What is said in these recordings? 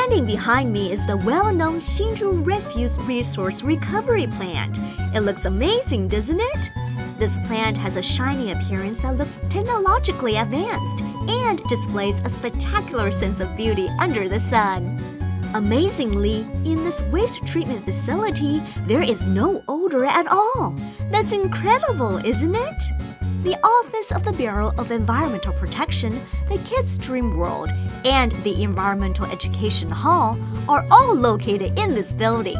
Standing behind me is the well-known Hsinchu Refuse Resource Recovery Plant. It looks amazing, doesn't it? This plant has a shiny appearance that looks technologically advanced and displays a spectacular sense of beauty under the sun. Amazingly, in this waste treatment facility, there is no odor at all. That's incredible, isn't it? The Office of the Bureau of Environmental Protection, the Kids Dream World, and the Environmental Education Hall are all located in this building.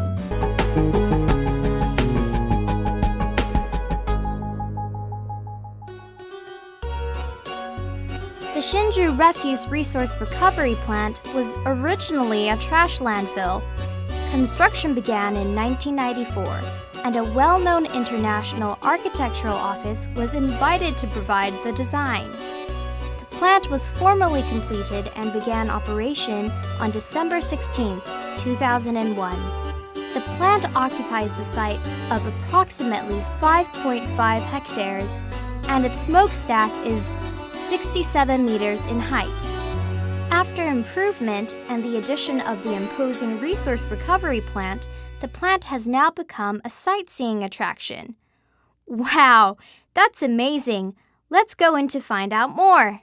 The Hsinchu Refuse Resource Recovery Plant was originally a trash landfill. Construction began in 1994, and a well-known international architectural office was invited to provide the design. The plant was formally completed and began operation on December 16, 2001. The plant occupies the site of approximately 5.5 hectares, and its smokestack is 67 meters in height. After improvement and the addition of the imposing resource recovery plant, the plant has now become a sightseeing attraction. Wow, that's amazing! Let's go in to find out more.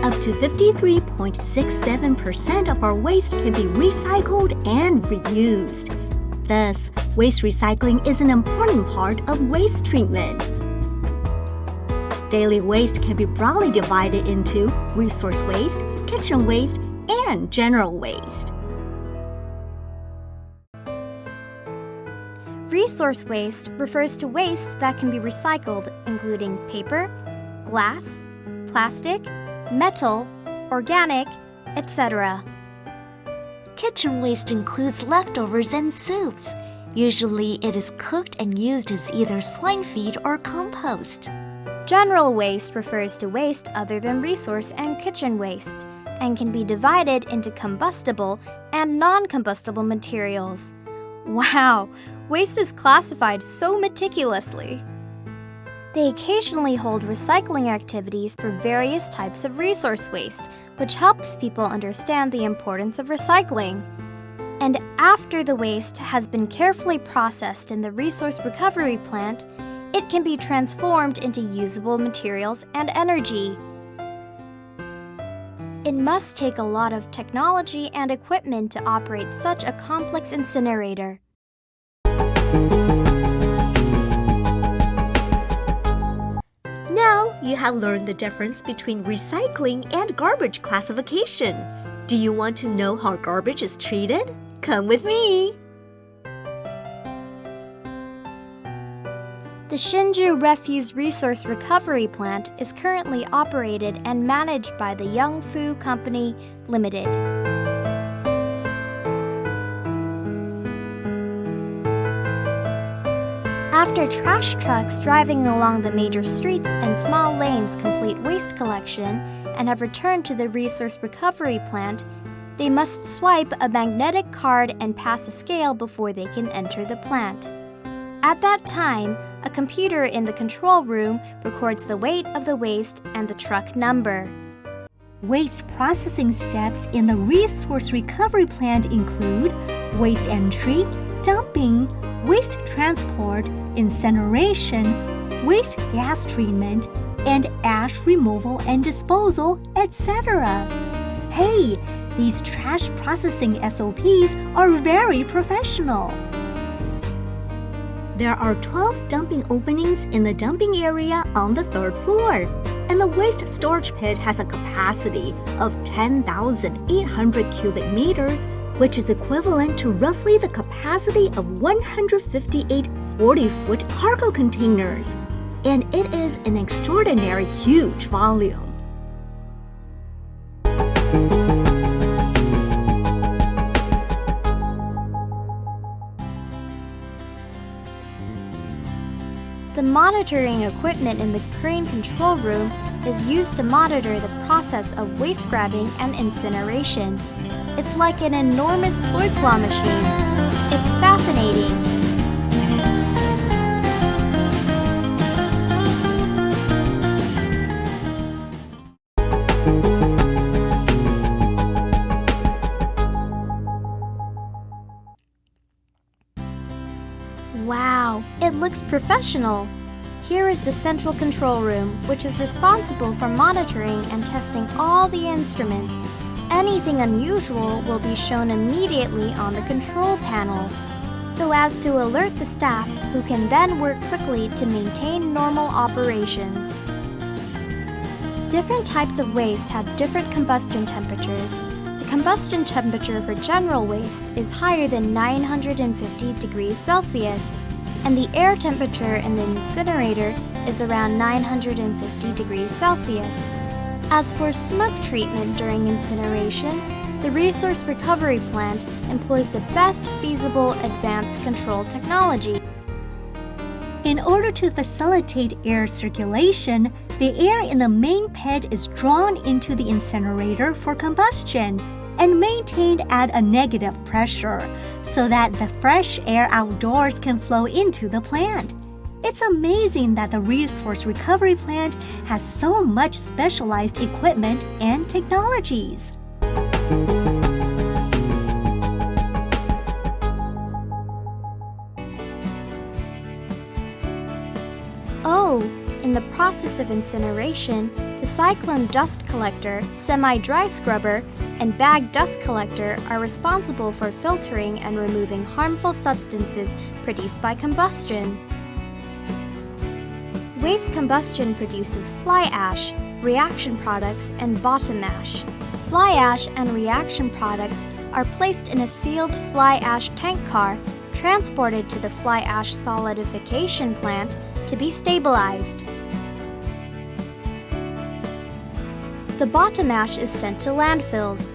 Up to 53.67% of our waste can be recycled and reused. Thus, waste recycling is an important part of waste treatment. Daily waste can be broadly divided into resource waste, kitchen waste, and general waste. Resource waste refers to waste that can be recycled, including paper, glass, plastic, metal, organic, etc. Kitchen waste includes leftovers and soups. Usually, it is cooked and used as either swine feed or compost. General waste refers to waste other than resource and kitchen waste, and can be divided into combustible and non-combustible materials. Wow, waste is classified so meticulously. They occasionally hold recycling activities for various types of resource waste, which helps people understand the importance of recycling. And after the waste has been carefully processed in the resource recovery plant, it can be transformed into usable materials and energy. It must take a lot of technology and equipment to operate such a complex incinerator. Now you have learned the difference between recycling and garbage classification. Do you want to know how garbage is treated? Come with me! The Hsinchu Refuse Resource Recovery Plant is currently operated and managed by the Yongfu Company Limited. After trash trucks driving along the major streets and small lanes complete waste collection and have returned to the resource recovery plant, they must swipe a magnetic card and pass a scale before they can enter the plant. At that time, a computer in the control room records the weight of the waste and the truck number. Waste processing steps in the resource recovery plant include waste entry, dumping, waste transport, incineration, waste gas treatment, and ash removal and disposal, etc. Hey, these trash processing SOPs are very professional. There are 12 dumping openings in the dumping area on the 3rd floor, and the waste storage pit has a capacity of 10,800 cubic meters, which is equivalent to roughly the capacity of 158 40-foot cargo containers, and it is an extraordinary huge volume. The monitoring equipment in the crane control room is used to monitor the process of waste grabbing and incineration. It's like an enormous toy claw machine. It's fascinating. Wow, it looks professional. Here is the central control room, which is responsible for monitoring and testing all the instruments. Anything unusual will be shown immediately on the control panel, so as to alert the staff who can then work quickly to maintain normal operations. Different types of waste have different combustion temperatures. The combustion temperature for general waste is higher than 950 degrees Celsius, and the air temperature in the incinerator is around 950 degrees Celsius. As for smoke treatment during incineration, the resource recovery plant employs the best feasible advanced control technology. In order to facilitate air circulation, the air in the main pit is drawn into the incinerator for combustion and maintained at a negative pressure so that the fresh air outdoors can flow into the plant. It's amazing that the resource recovery plant has so much specialized equipment and technologies. Oh, in the process of incineration, the cyclone dust collector, semi-dry scrubber, and bag dust collector are responsible for filtering and removing harmful substances produced by combustion. Waste combustion produces fly ash, reaction products, and bottom ash. Fly ash and reaction products are placed in a sealed fly ash tank car, transported to the fly ash solidification plant to be stabilized. The bottom ash is sent to landfills.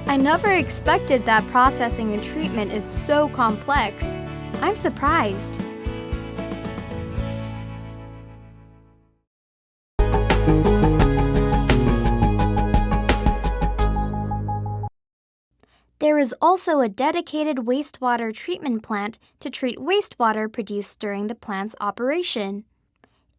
I never expected that processing and treatment is so complex. I'm surprised. There is also a dedicated wastewater treatment plant to treat wastewater produced during the plant's operation.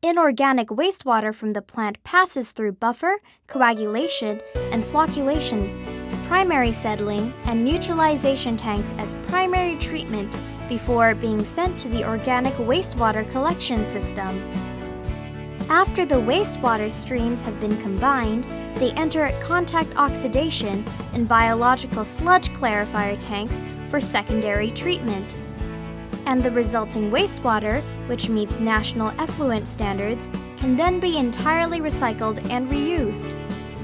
Inorganic wastewater from the plant passes through buffer, coagulation, and flocculation, primary settling, and neutralization tanks as primary treatment before being sent to the organic wastewater collection system. After the wastewater streams have been combined, they enter contact oxidation and biological sludge clarifier tanks for secondary treatment. And the resulting wastewater, which meets national effluent standards, can then be entirely recycled and reused.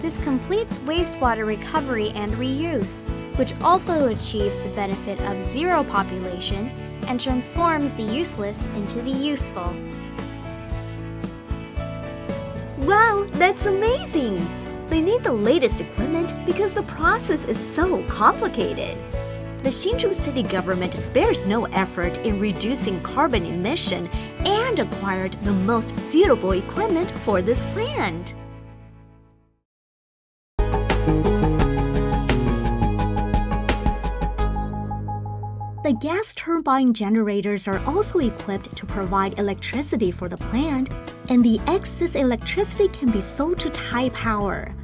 This completes wastewater recovery and reuse, which also achieves the benefit of zero population and transforms the useless into the useful. Wow, that's amazing! They need the latest equipment because the process is so complicated. The Hsinchu city government spares no effort in reducing carbon emission and acquired the most suitable equipment for this plant. The gas turbine generators are also equipped to provide electricity for the plant, and the excess electricity can be sold to Tide Power.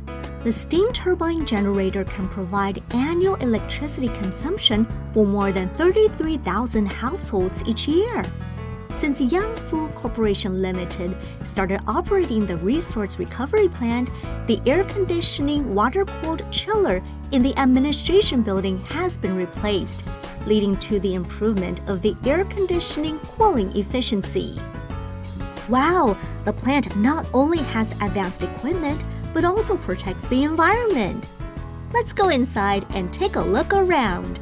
The steam turbine generator can provide annual electricity consumption for more than 33,000 households each year. Since Yangfu Corporation Limited started operating the resource recovery plant, the air conditioning water-cooled chiller in the administration building has been replaced, leading to the improvement of the air conditioning cooling efficiency. Wow, the plant not only has advanced equipment, but also protects the environment. Let's go inside and take a look around.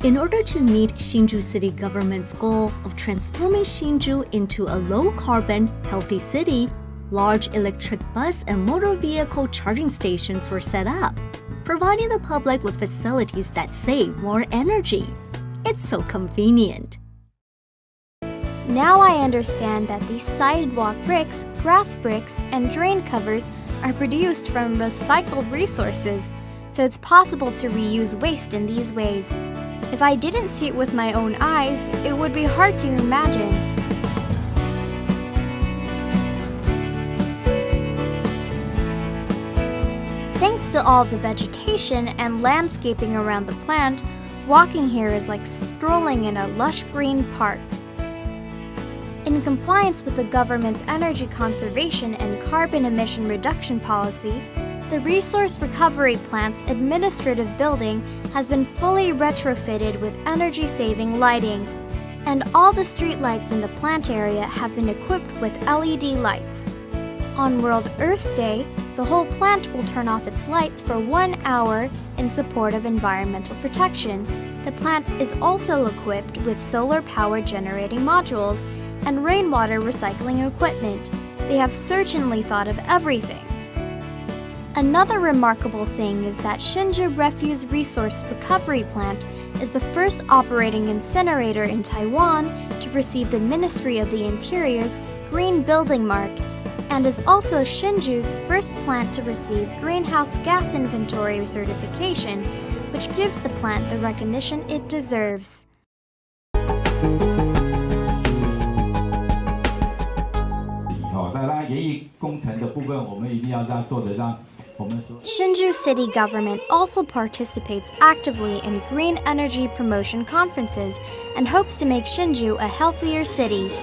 In order to meet Hsinchu city government's goal of transforming Hsinchu into a low-carbon, healthy city, large electric bus and motor vehicle charging stations were set up, providing the public with facilities that save more energy. It's so convenient. Now I understand that these sidewalk bricks, grass bricks, and drain covers are produced from recycled resources, so it's possible to reuse waste in these ways. If I didn't see it with my own eyes, it would be hard to imagine. Thanks to all the vegetation and landscaping around the plant, Walking here is like strolling in a lush green park. In compliance with the government's energy conservation and carbon emission reduction policy, the Resource Recovery Plant's administrative building has been fully retrofitted with energy-saving lighting, and all the streetlights in the plant area have been equipped with LED lights. On World Earth Day, the whole plant will turn off its lights for 1 hour in support of environmental protection. The plant is also equipped with solar-powered generating modules and rainwater recycling equipment. They have certainly thought of everything. Another remarkable thing is that Hsinchu Refuse Resource Recovery Plant is the first operating incinerator in Taiwan to receive the Ministry of the Interior's Green Building Mark, and is also Hsinchu's first plant to receive Greenhouse Gas Inventory certification, which gives the plant the recognition it deserves. Hsinchu city government also participates actively in green energy promotion conferences and hopes to make Hsinchu a healthier city.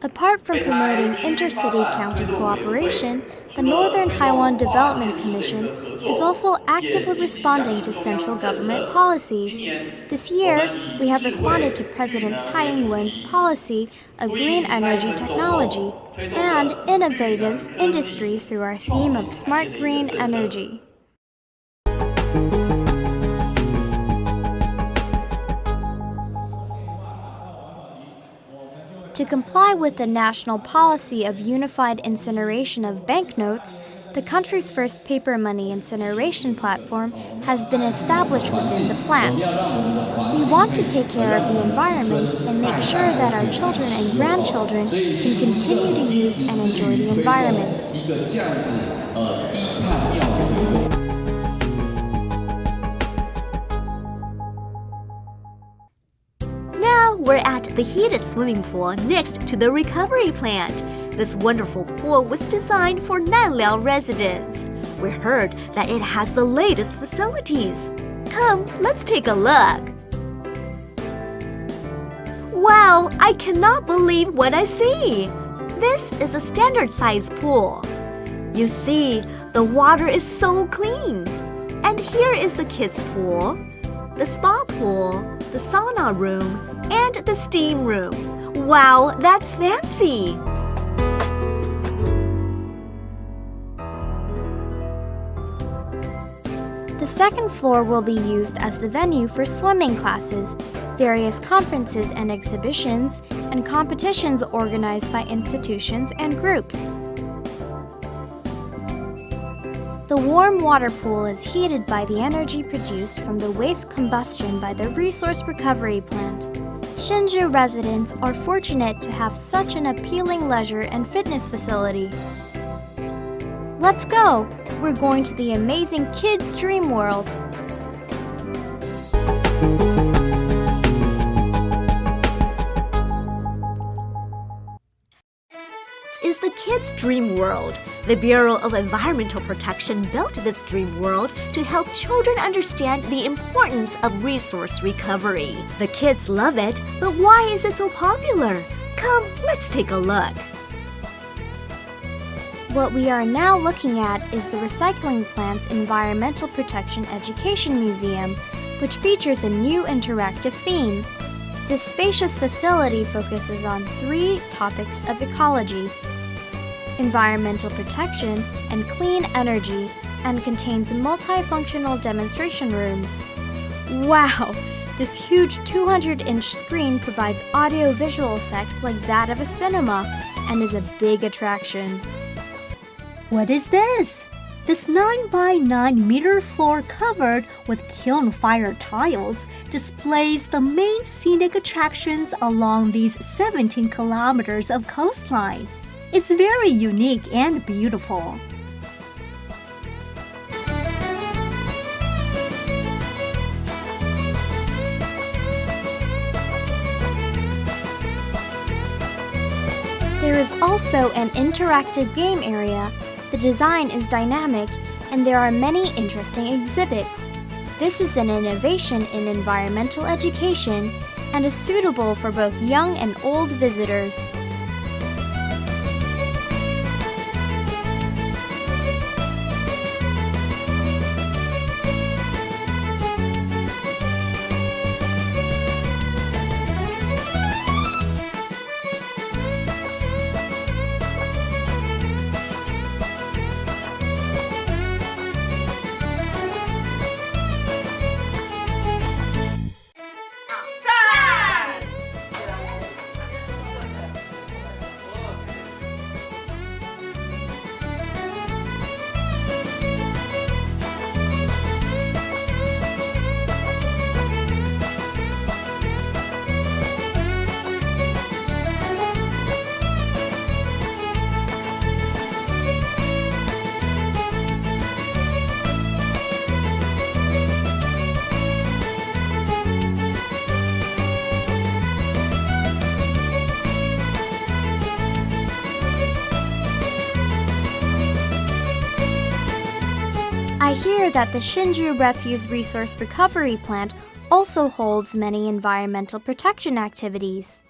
Apart from promoting intercity-county cooperation, the Northern Taiwan Development Commission is also actively responding to central government policies. This year, we have responded to President Tsai Ing-wen's policy of green energy technology and innovative industry through our theme of smart green energy. To comply with the national policy of unified incineration of banknotes, the country's first paper money incineration platform has been established within the plant. We want to take care of the environment and make sure that our children and grandchildren can continue to use and enjoy the environment. We're at the heated swimming pool next to the recovery plant. This wonderful pool was designed for Nanliao residents. We heard that it has the latest facilities. Come, let's take a look. Wow, I cannot believe what I see. This is a standard-size pool. You see, the water is so clean. And here is the kids' pool, the spa pool, the sauna room, and the steam room. Wow, that's fancy! The second floor will be used as the venue for swimming classes, various conferences and exhibitions, and competitions organized by institutions and groups. The warm water pool is heated by the energy produced from the waste combustion by the Resource Recovery Plant. Hsinchu residents are fortunate to have such an appealing leisure and fitness facility. Let's go! We're going to the amazing Kids Dream World. Is the Kids Dream World. The Bureau of Environmental Protection built this dream world to help children understand the importance of resource recovery. The kids love it, but why is it so popular? Come, let's take a look. What we are now looking at is the recycling plant's Environmental Protection Education Museum, which features a new interactive theme. This spacious facility focuses on 3 topics of ecology: environmental protection and clean energy, and contains multifunctional demonstration rooms. Wow! This huge 200-inch screen provides audio-visual effects like that of a cinema and is a big attraction. What is this? This 9 by 9 meter floor covered with kiln-fired tiles displays the main scenic attractions along these 17 kilometers of coastline. It's very unique and beautiful. There is also an interactive game area. The design is dynamic, and there are many interesting exhibits. This is an innovation in environmental education and is suitable for both young and old visitors. I hear that the Hsinchu Refuse Resource Recovery Plant also holds many environmental protection activities.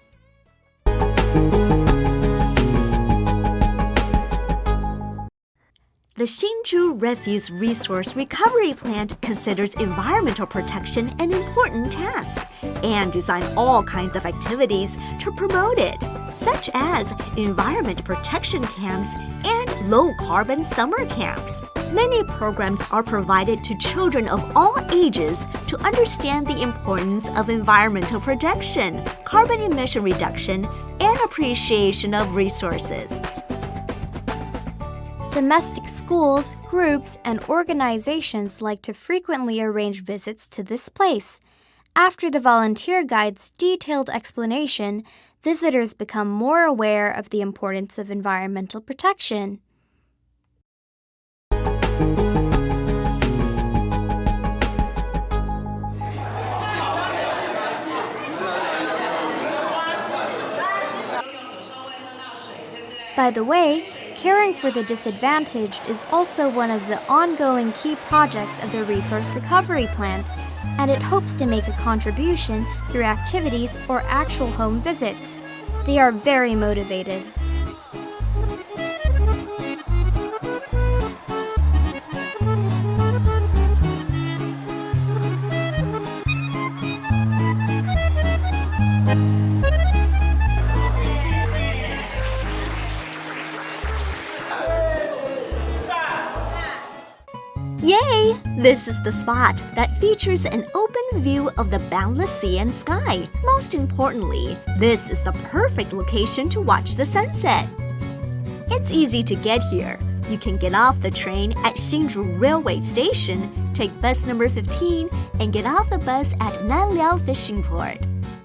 The Hsinchu Refuse Resource Recovery Plant considers environmental protection an important task and designs all kinds of activities to promote it, such as environment protection camps and low-carbon summer camps. Many programs are provided to children of all ages to understand the importance of environmental protection, carbon emission reduction, and appreciation of resources. Domestic schools, groups, and organizations like to frequently arrange visits to this place. After the volunteer guide's detailed explanation, visitors become more aware of the importance of environmental protection. By the way, caring for the disadvantaged is also one of the ongoing key projects of the Resource Recovery Plant, and it hopes to make a contribution through activities or actual home visits. They are very motivated. Yay! This is the spot that features an open view of the boundless sea and sky. Most importantly, this is the perfect location to watch the sunset. It's easy to get here. You can get off the train at Hsinchu Railway Station, take bus number 15, and get off the bus at Nanliao Fishing Port.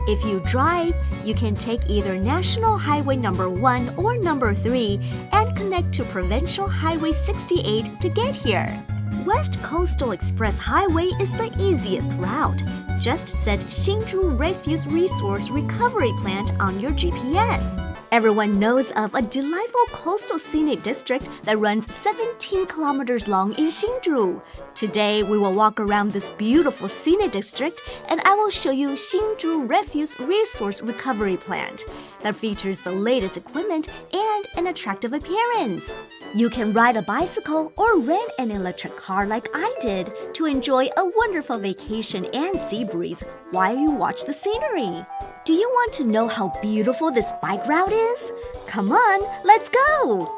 If you drive, you can take either National Highway number 1 or number 3 and connect to Provincial Highway 68 to get here. West Coastal Express Highway is the easiest route. Just set Hsinchu Refuse Resource Recovery Plant on your GPS. Everyone knows of a delightful coastal scenic district that runs 17 kilometers long in Hsinchu. Today, we will walk around this beautiful scenic district and I will show you Hsinchu Refuse Resource Recovery Plant that features the latest equipment and an attractive appearance. You can ride a bicycle or rent an electric car like I did to enjoy a wonderful vacation and sea breeze while you watch the scenery. Do you want to know how beautiful this bike route is? Come on, let's go!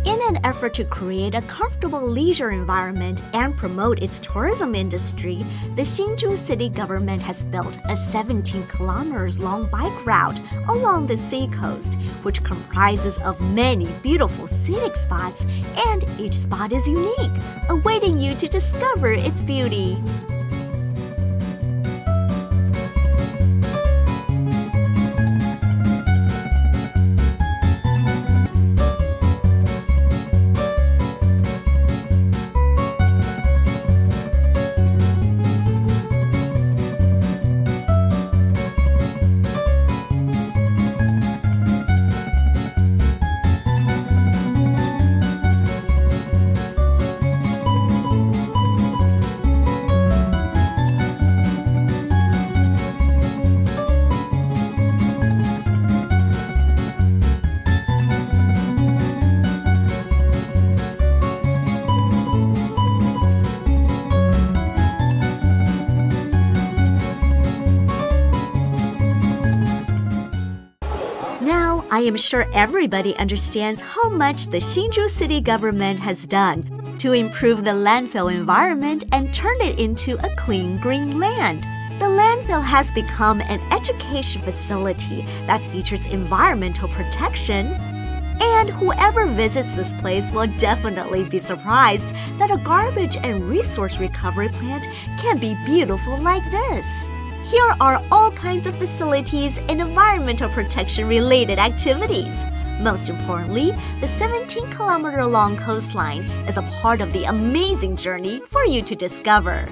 In an effort to create a comfortable leisure environment and promote its tourism industry, the Hsinchu city government has built a 17 kilometers long bike route along the sea coast, which comprises of many beautiful scenic spots, and each spot is unique, awaiting you to discover its beauty. Now, I am sure everybody understands how much the Hsinchu city government has done to improve the landfill environment and turn it into a clean green land. The landfill has become an education facility that features environmental protection. And whoever visits this place will definitely be surprised that a garbage and resource recovery plant can be beautiful like this. Here are all kinds of facilities and environmental protection-related activities. Most importantly, the 17-kilometer-long coastline is a part of the amazing journey for you to discover.